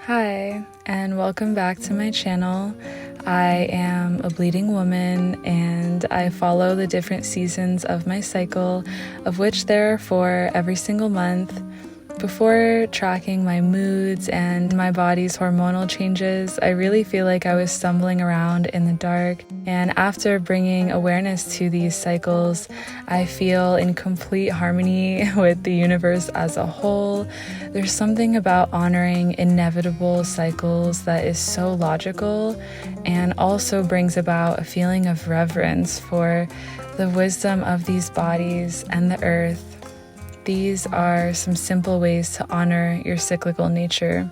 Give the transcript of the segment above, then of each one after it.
Hi, and welcome back to my channel. I am a bleeding woman and I follow the different seasons of my cycle, of which there are 4 every single month. Before tracking my moods and my body's hormonal changes, I really feel like I was stumbling around in the dark. And after bringing awareness to these cycles, I feel in complete harmony with the universe as a whole. There's something about honoring inevitable cycles that is so logical and also brings about a feeling of reverence for the wisdom of these bodies and the earth. These are some simple ways to honor your cyclical nature.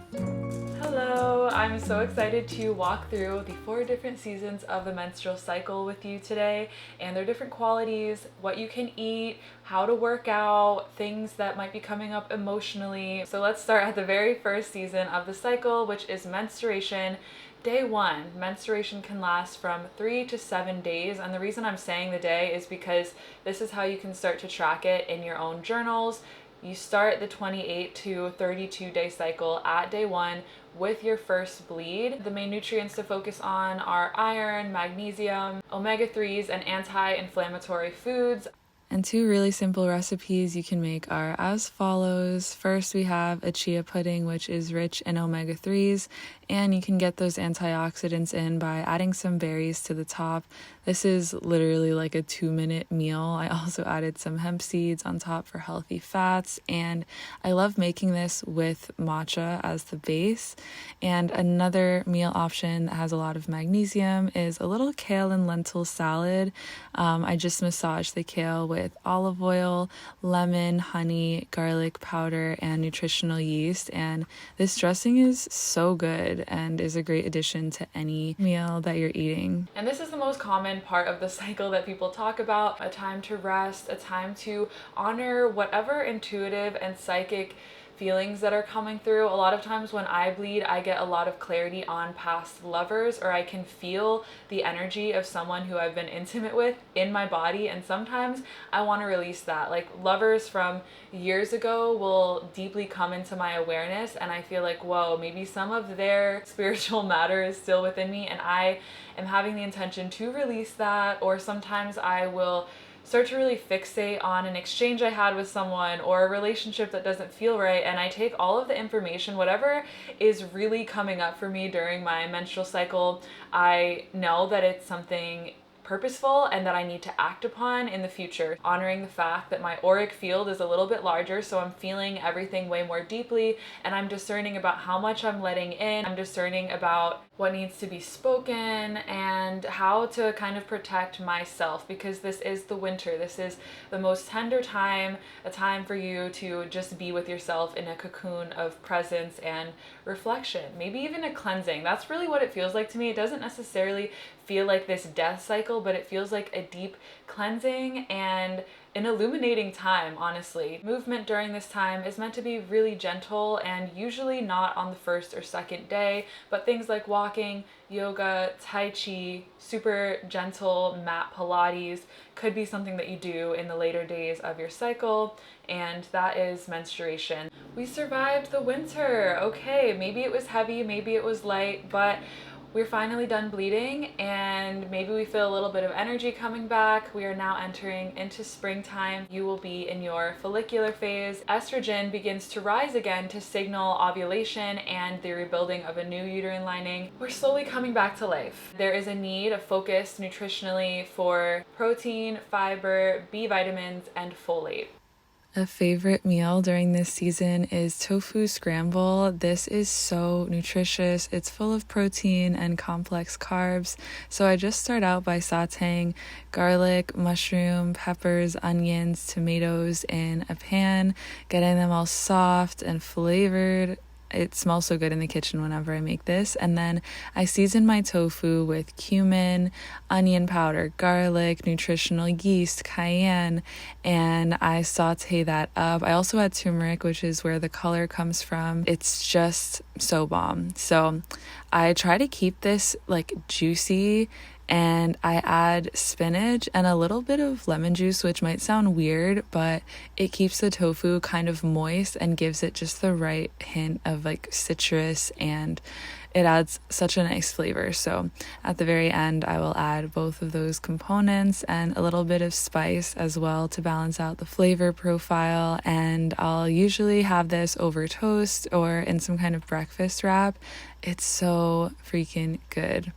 Hello, I'm so excited to walk through the 4 different seasons of the menstrual cycle with you today and their different qualities, what you can eat, how to work out, things that might be coming up emotionally. So let's start at the very first season of the cycle, which is menstruation. Day 1, menstruation can last from 3 to 7 days, and the reason I'm saying the day is because this is how you can start to track it in your own journals. You start the 28 to 32 day cycle at day 1 with your first bleed. The main nutrients to focus on are iron, magnesium, omega-3s, and anti-inflammatory foods. And 2 really simple recipes you can make are as follows. First, we have a chia pudding, which is rich in omega-3s, and you can get those antioxidants in by adding some berries to the top. This is literally like a 2-minute meal. I also added some hemp seeds on top for healthy fats, and I love making this with matcha as the base. And another meal option that has a lot of magnesium is a little kale and lentil salad. I just massage the kale with olive oil, lemon, honey, garlic powder, and nutritional yeast. And this dressing is so good and is a great addition to any meal that you're eating. And this is the most common part of the cycle that people talk about: a time to rest, a time to honor whatever intuitive and psychic feelings that are coming through. A lot of times when I bleed, I get a lot of clarity on past lovers, or I can feel the energy of someone who I've been intimate with in my body, and sometimes I want to release that. Like, lovers from years ago will deeply come into my awareness, and I feel like, whoa, maybe some of their spiritual matter is still within me, and I am having the intention to release that. Or sometimes I will start to really fixate on an exchange I had with someone or a relationship that doesn't feel right, and I take all of the information, whatever is really coming up for me during my menstrual cycle, I know that it's something purposeful and that I need to act upon in the future, honoring the fact that my auric field is a little bit larger, so I'm feeling everything way more deeply, and I'm discerning about how much I'm letting in. I'm discerning about what needs to be spoken and how to kind of protect myself, because this is the winter. This is the most tender time, a time for you to just be with yourself in a cocoon of presence and reflection, maybe even a cleansing. That's really what it feels like to me. It doesn't necessarily feel like this death cycle, but it feels like a deep cleansing and an illuminating time, honestly. Movement during this time is meant to be really gentle and usually not on the first or second day, but things like walking, yoga, tai chi, super gentle mat Pilates could be something that you do in the later days of your cycle, and that is menstruation. We survived the winter. Okay, maybe it was heavy, maybe it was light, but we're finally done bleeding, and maybe we feel a little bit of energy coming back. We are now entering into springtime. You will be in your follicular phase. Estrogen begins to rise again to signal ovulation and the rebuilding of a new uterine lining. We're slowly coming back to life. There is a need, a focus nutritionally for protein, fiber, B vitamins, and folate. A favorite meal during this season is tofu scramble. This is so nutritious. It's full of protein and complex carbs. So I just start out by sauteing garlic, mushroom, peppers, onions, tomatoes in a pan, getting them all soft and flavored. It smells so good in the kitchen whenever I make this. And then I season my tofu with cumin, onion powder, garlic, nutritional yeast, cayenne, and I saute that up. I also add turmeric, which is where the color comes from. It's just so bomb. So I try to keep this like juicy and I add spinach and a little bit of lemon juice, which might sound weird, but it keeps the tofu kind of moist and gives it just the right hint of like citrus, and it adds such a nice flavor. So at the very end, I will add both of those components and a little bit of spice as well to balance out the flavor profile. And I'll usually have this over toast or in some kind of breakfast wrap. It's so freaking good.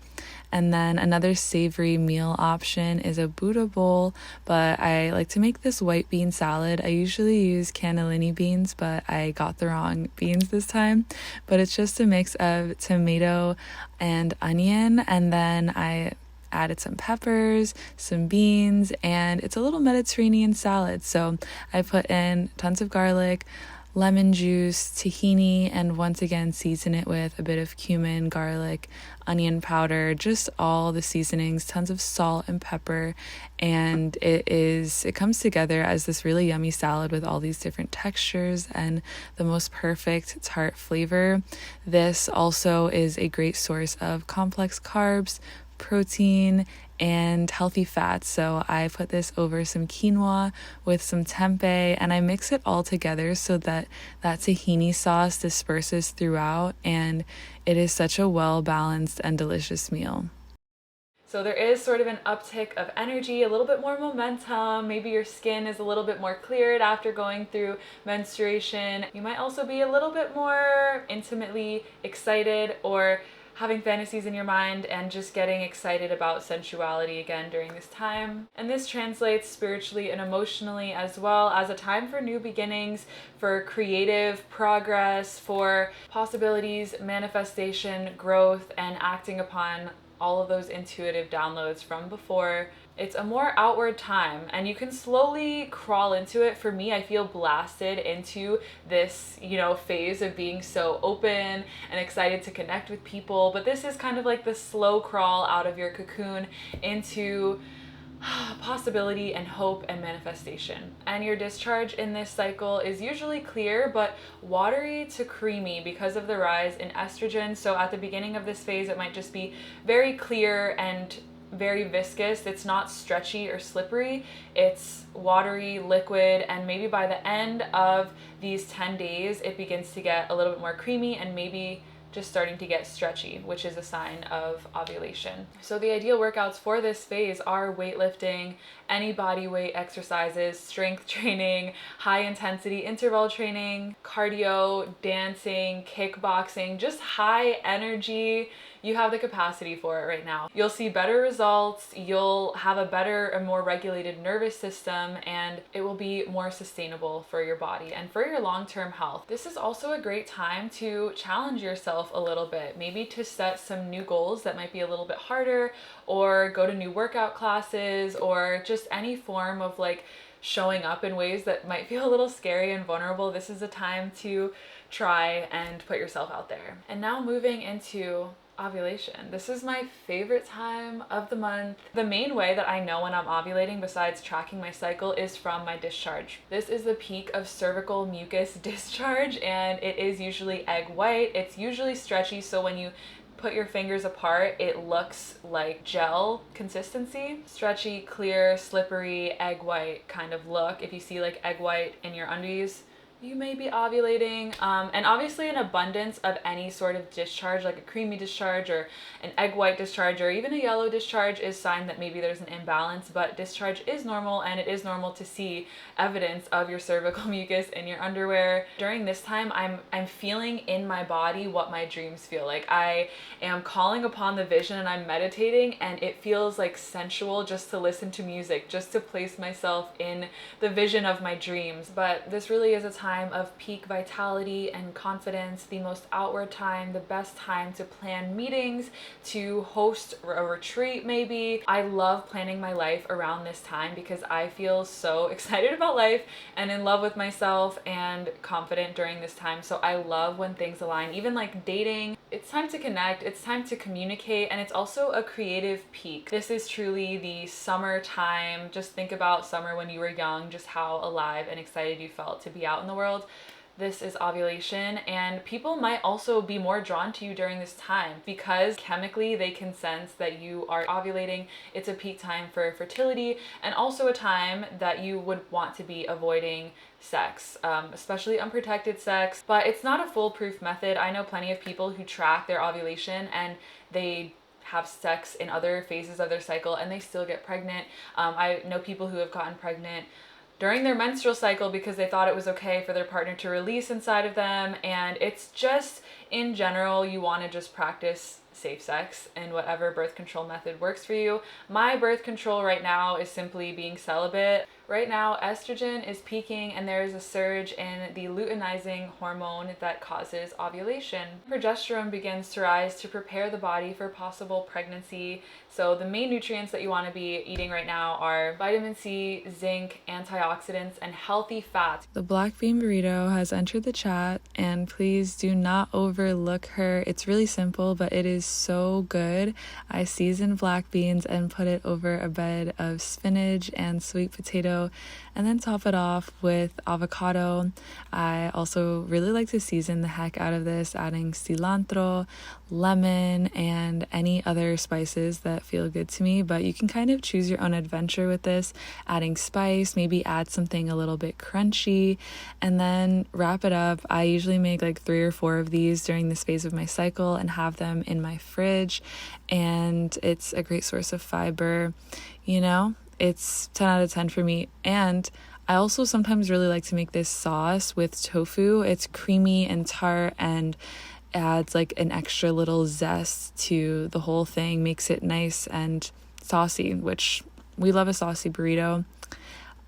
And then another savory meal option is a Buddha bowl, but I like to make this white bean salad. I usually use cannellini beans, but I got the wrong beans this time. But it's just a mix of tomato and onion, and then I added some peppers, some beans, and it's a little Mediterranean salad. So I put in tons of garlic, lemon juice, tahini, and once again season it with a bit of cumin, garlic, onion powder, just all the seasonings, tons of salt and pepper, and it comes together as this really yummy salad with all these different textures and the most perfect tart flavor. This also is a great source of complex carbs, protein, and healthy fats. So I put this over some quinoa with some tempeh, and I mix it all together so that that tahini sauce disperses throughout, and it is such a well-balanced and delicious meal. So there is sort of an uptick of energy, a little bit more momentum. Maybe your skin is a little bit more cleared after going through menstruation. You might also be a little bit more intimately excited or having fantasies in your mind and just getting excited about sensuality again during this time. And this translates spiritually and emotionally as well as a time for new beginnings, for creative progress, for possibilities, manifestation, growth, and acting upon all of those intuitive downloads from before. It's a more outward time, and you can slowly crawl into it. For me, I feel blasted into this, phase of being so open and excited to connect with people. But this is kind of like the slow crawl out of your cocoon into possibility and hope and manifestation. And your discharge in this cycle is usually clear but watery to creamy because of the rise in estrogen. So at the beginning of this phase, it might just be very clear and very viscous. It's not stretchy or slippery. It's watery, liquid, and maybe by the end of these 10 days, it begins to get a little bit more creamy and maybe just starting to get stretchy, which is a sign of ovulation. So the ideal workouts for this phase are weightlifting, any body weight exercises, strength training, high intensity interval training, cardio, dancing, kickboxing, just high energy. You have the capacity for it right now. You'll see better results, you'll have a better and more regulated nervous system, and it will be more sustainable for your body and for your long-term health. This is also a great time to challenge yourself a little bit, maybe to set some new goals that might be a little bit harder, or go to new workout classes, or just any form of like showing up in ways that might feel a little scary and vulnerable. This is a time to try and put yourself out there. And now moving into ovulation. This is my favorite time of the month. The main way that I know when I'm ovulating, besides tracking my cycle, is from my discharge. This is the peak of cervical mucus discharge, and it is usually egg white. It's usually stretchy, so when you put your fingers apart, it looks like gel consistency. Stretchy, clear, slippery, egg white kind of look. If you see like egg white in your undies, you may be ovulating. And obviously an abundance of any sort of discharge, like a creamy discharge or an egg white discharge or even a yellow discharge, is sign that maybe there's an imbalance. But discharge is normal, and it is normal to see evidence of your cervical mucus in your underwear. During this time, I'm feeling in my body what my dreams feel like. I am calling upon the vision and I'm meditating, and it feels like sensual just to listen to music, just to place myself in the vision of my dreams. But this really is a time of peak vitality and confidence, the most outward time, the best time to plan meetings, to host a retreat maybe. I love planning my life around this time because I feel so excited about life and in love with myself and confident during this time. So I love when things align, even like dating. It's time to connect, it's time to communicate, and it's also a creative peak. This is truly the summer time. Just think about summer when you were young, just how alive and excited you felt to be out in the world. this is ovulation, and people might also be more drawn to you during this time because chemically they can sense that you are ovulating. It's a peak time for fertility and also a time that you would want to be avoiding sex, especially unprotected sex. But it's not a foolproof method. I know plenty of people who track their ovulation and they have sex in other phases of their cycle and they still get pregnant. I know people who have gotten pregnant during their menstrual cycle because they thought it was okay for their partner to release inside of them. And it's just, in general, you want to just practice safe sex and whatever birth control method works for you. My birth control right now is simply being celibate. Right now, estrogen is peaking and there is a surge in the luteinizing hormone that causes ovulation. Progesterone begins to rise to prepare the body for possible pregnancy. So the main nutrients that you want to be eating right now are vitamin C, zinc, antioxidants, and healthy fats. The Black Bean Burrito has entered the chat, and please do not overlook her. It's really simple, but it is so good. I seasoned black beans and put it over a bed of spinach and sweet potato, and then top it off with avocado. I also really like to season the heck out of this, adding cilantro, lemon, and any other spices that feel good to me, but you can kind of choose your own adventure with this, adding spice, maybe add something a little bit crunchy, and then wrap it up. I usually make like 3 or 4 of these during this phase of my cycle and have them in my fridge, and it's a great source of fiber. You know, it's 10 out of 10 for me. And I also sometimes really like to make this sauce with tofu. It's creamy and tart and adds like an extra little zest to the whole thing, makes it nice and saucy, which we love a saucy burrito.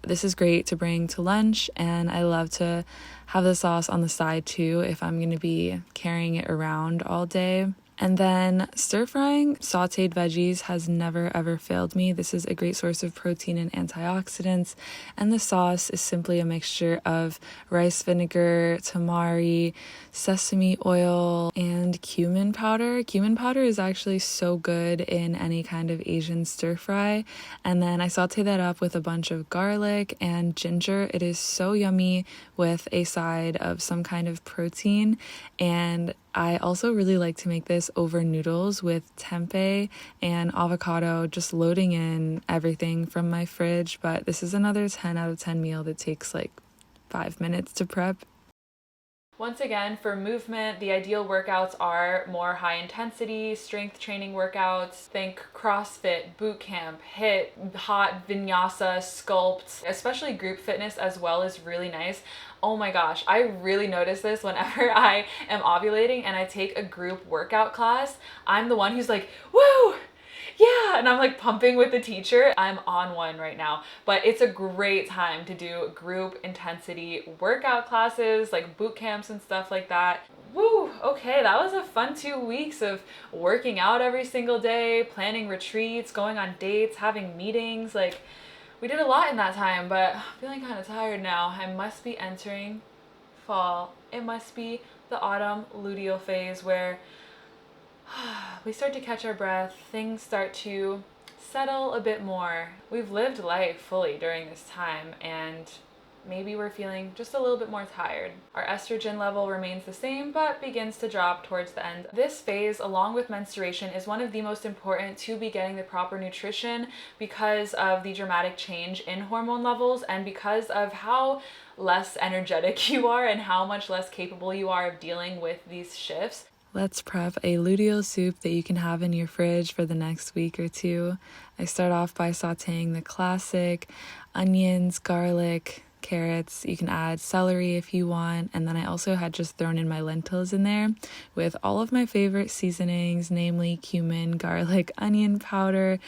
This is great to bring to lunch, and I love to have the sauce on the side too if I'm going to be carrying it around all day. And then stir frying sauteed veggies has never ever failed me. This is a great source of protein and antioxidants. And the sauce is simply a mixture of rice vinegar, tamari, sesame oil, and cumin powder. Cumin powder is actually so good in any kind of Asian stir fry. And then I saute that up with a bunch of garlic and ginger. It is so yummy with a side of some kind of protein. And I also really like to make this over noodles with tempeh and avocado, just loading in everything from my fridge. But this is another 10 out of 10 meal that takes like 5 minutes to prep. Once again, for movement, the ideal workouts are more high intensity, strength training workouts. Think CrossFit, boot camp, HIIT, hot vinyasa, sculpt, especially group fitness as well is really nice. Oh my gosh, I really notice this whenever I am ovulating and I take a group workout class. I'm the one who's like, woo! Yeah, and I'm like pumping with the teacher. I'm on one right now, but it's a great time to do group intensity workout classes, like boot camps and stuff like that. Woo, okay, that was a fun 2 weeks of working out every single day, planning retreats, going on dates, having meetings. Like, we did a lot in that time, but I'm feeling kind of tired now. I must be entering fall. It must be the autumn luteal phase where we start to catch our breath, things start to settle a bit more. We've lived life fully during this time, and maybe we're feeling just a little bit more tired. Our estrogen level remains the same, but begins to drop towards the end. This phase, along with menstruation, is one of the most important to be getting the proper nutrition because of the dramatic change in hormone levels and because of how less energetic you are and how much less capable you are of dealing with these shifts. Let's prep a luteal soup that you can have in your fridge for the next week or 2. I start off by sauteing the classic onions, garlic, carrots. You can add celery if you want. And then I also had just thrown in my lentils in there with all of my favorite seasonings, namely cumin, garlic, onion powder,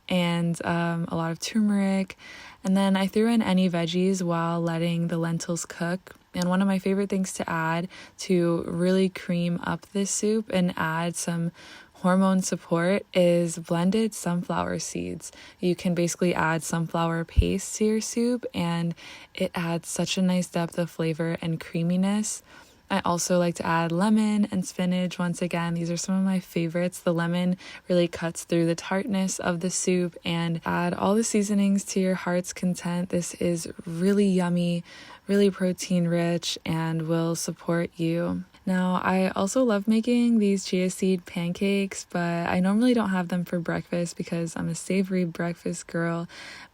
and a lot of turmeric. And then I threw in any veggies while letting the lentils cook. And one of my favorite things to add to really cream up this soup and add some hormone support is blended sunflower seeds. You can basically add sunflower paste to your soup and it adds such a nice depth of flavor and creaminess. I also like to add lemon and spinach. Once again, these are some of my favorites. The lemon really cuts through the tartness of the soup, and add all the seasonings to your heart's content. This is really yummy, really protein rich, and will support you. Now, I also love making these chia seed pancakes, but I normally don't have them for breakfast because I'm a savory breakfast girl.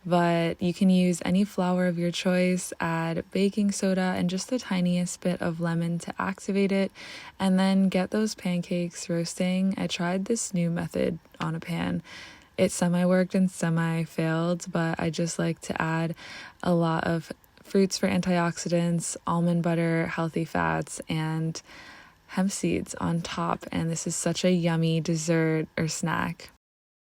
But you can use any flour of your choice, add baking soda and just the tiniest bit of lemon to activate it, and then get those pancakes roasting. I tried this new method on a pan. It semi-worked and semi-failed, but I just like to add a lot of fruits for antioxidants, almond butter, healthy fats, and hemp seeds on top. And this is such a yummy dessert or snack.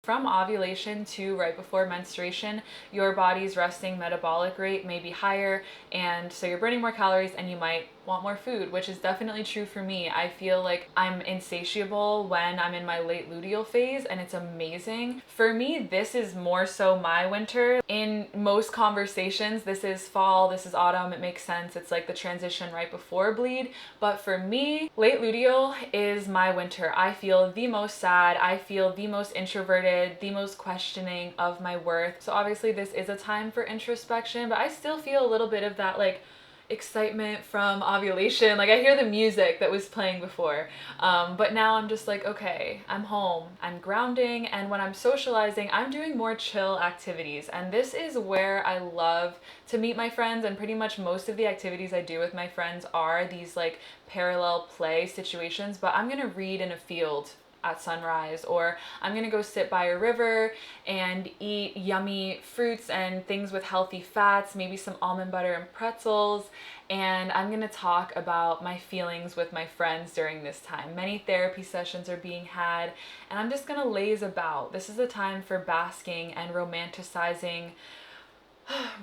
From ovulation to right before menstruation, your body's resting metabolic rate may be higher, and so you're burning more calories and you might want more food, which is definitely true for me. I feel like I'm insatiable when I'm in my late luteal phase, and it's amazing. For me, this is more so my winter. In most conversations, this is fall, this is autumn, it makes sense. It's like the transition right before bleed. But for me, late luteal is my winter. I feel the most sad, I feel the most introverted, the most questioning of my worth. So obviously this is a time for introspection, but I still feel a little bit of that like excitement from ovulation. Like I hear the music that was playing before, but now I'm just like, okay, I'm home, I'm grounding, and when I'm socializing, I'm doing more chill activities. And this is where I love to meet my friends, and pretty much most of the activities I do with my friends are these like parallel play situations. But I'm gonna read in a field at sunrise, or I'm gonna go sit by a river and eat yummy fruits and things with healthy fats, maybe some almond butter and pretzels, and I'm gonna talk about my feelings with my friends during this time. Many therapy sessions are being had, and I'm just gonna laze about. This is a time for basking and romanticizing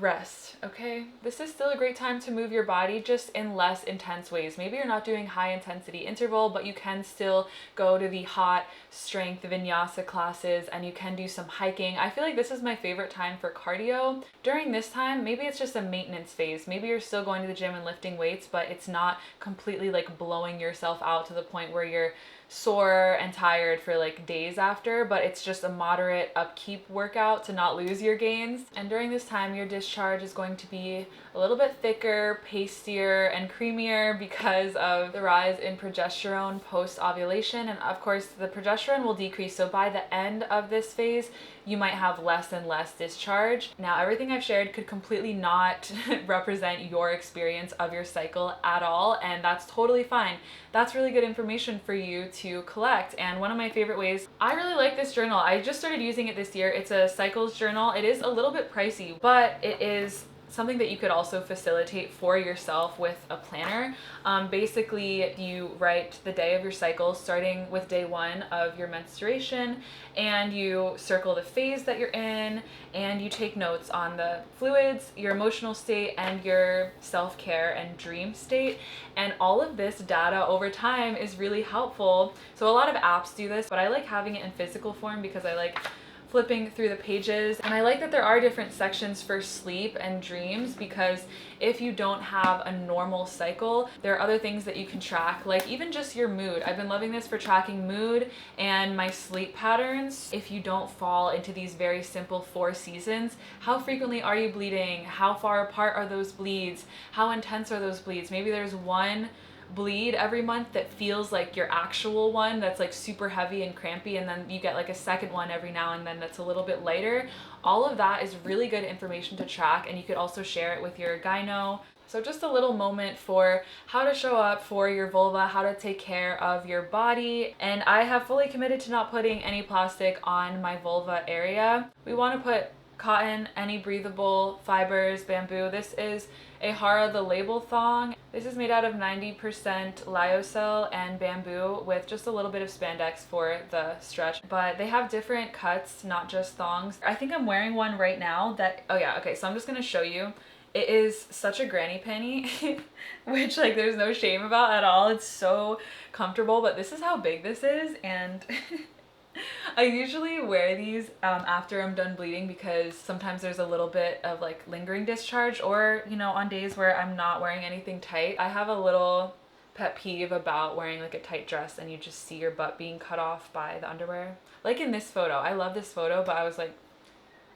rest, okay? This is still a great time to move your body, just in less intense ways. Maybe you're not doing high intensity interval, but you can still go to the hot strength vinyasa classes, and you can do some hiking. I feel like this is my favorite time for cardio. During this time, maybe it's just a maintenance phase. Maybe you're still going to the gym and lifting weights, but it's not completely like blowing yourself out to the point where you're sore and tired for like days after, but it's just a moderate upkeep workout to not lose your gains. And during this time, your discharge is going to be a little bit thicker, pastier, and creamier because of the rise in progesterone post-ovulation. And of course, the progesterone will decrease. So by the end of this phase, you might have less and less discharge. Now, everything I've shared could completely not represent your experience of your cycle at all, and that's totally fine. That's really good information for you to collect. And one of my favorite ways, I really like this journal. I just started using it this year. It's a cycles journal. It is a little bit pricey, but it is something that you could also facilitate for yourself with a planner. Basically, you write the day of your cycle, starting with day 1 of your menstruation, and you circle the phase that you're in, and you take notes on the fluids, your emotional state, and your self-care and dream state. And all of this data over time is really helpful. So a lot of apps do this, but I like having it in physical form because I like flipping through the pages. And I like that there are different sections for sleep and dreams, because if you don't have a normal cycle, there are other things that you can track, like even just your mood. I've been loving this for tracking mood and my sleep patterns. If you don't fall into these very simple 4 seasons, how frequently are you bleeding? How far apart are those bleeds? How intense are those bleeds? Maybe there's one bleed every month that feels like your actual one that's like super heavy and crampy, and then you get like a second one every now and then that's a little bit lighter. All of that is really good information to track, and you could also share it with your gyno. So just a little moment for how to show up for your vulva, how to take care of your body. And I have fully committed to not putting any plastic on my vulva area. We want to put cotton, any breathable fibers, bamboo. This is a Hara the Label thong. This is made out of 90% lyocell and bamboo with just a little bit of spandex for the stretch. But they have different cuts, not just thongs. I think I'm wearing one right now that, oh yeah, okay, so I'm just gonna show you. It is such a granny panty, which like there's no shame about at all. It's so comfortable, but this is how big this is, and I usually wear these after I'm done bleeding, because sometimes there's a little bit of like lingering discharge, or you know, on days where I'm not wearing anything tight. I have a little pet peeve about wearing like a tight dress and you just see your butt being cut off by the underwear. Like in this photo, I love this photo, but I was like,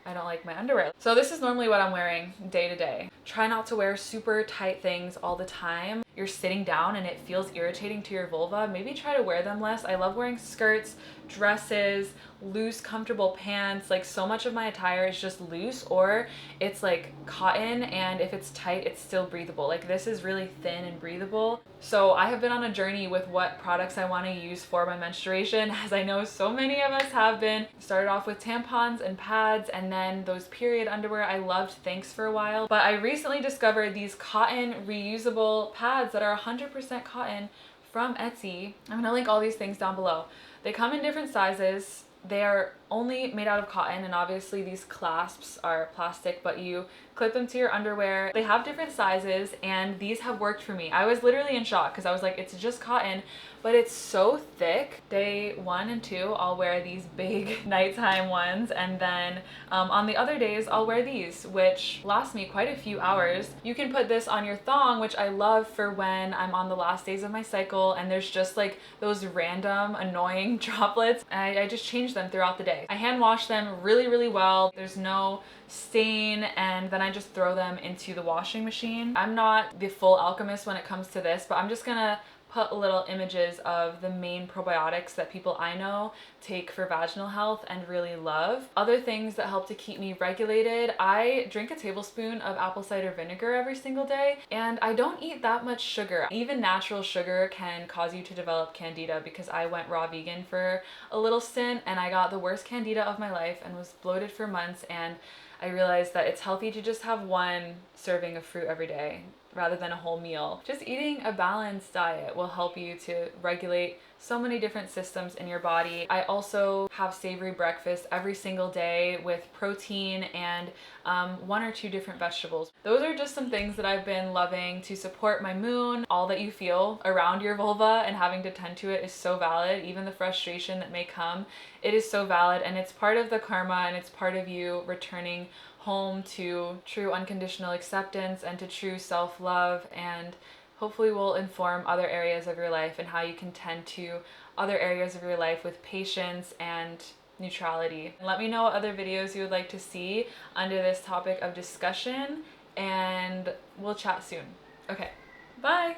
I don't like my underwear. So this is normally what I'm wearing day to day. Try not to wear super tight things all the time. You're sitting down and it feels irritating to your vulva. Maybe try to wear them less. I love wearing skirts, dresses, loose, comfortable pants. Like so much of my attire is just loose or it's like cotton, and if it's tight, it's still breathable. Like this is really thin and breathable. So I have been on a journey with what products I want to use for my menstruation, as I know so many of us have been. Started off with tampons and pads, and then those period underwear I loved Thanks for a while. But I recently discovered these cotton reusable pads that are 100% cotton from Etsy. I'm gonna link all these things down below. They come in different sizes. They are only made out of cotton, and obviously these clasps are plastic, but you clip them to your underwear. They have different sizes, and these have worked for me. I was literally in shock because I was like, it's just cotton, but it's so thick. Day 1 and 2, I'll wear these big nighttime ones, and then on the other days, I'll wear these, which last me quite a few hours. You can put this on your thong, which I love for when I'm on the last days of my cycle, and there's just like those random annoying droplets. I just change them throughout the day. I hand wash them really, really well. There's no stain, and then I just throw them into the washing machine. I'm not the full alchemist when it comes to this, but I'm just gonna put little images of the main probiotics that people I know take for vaginal health and really love. Other things that help to keep me regulated: I drink a tablespoon of apple cider vinegar every single day, and I don't eat that much sugar. Even natural sugar can cause you to develop candida, because I went raw vegan for a little stint and I got the worst candida of my life and was bloated for months, and I realized that it's healthy to just have one serving of fruit every day rather than a whole meal. Just eating a balanced diet will help you to regulate so many different systems in your body. I also have savory breakfast every single day with protein and 1 or 2 different vegetables. Those are just some things that I've been loving to support my moon. All that you feel around your vulva and having to tend to it is so valid. Even the frustration that may come, it is so valid, and it's part of the karma, and it's part of you returning home to true unconditional acceptance and to true self-love, and hopefully will inform other areas of your life and how you can tend to other areas of your life with patience and neutrality. Let me know what other videos you would like to see under this topic of discussion, and we'll chat soon. Okay, bye!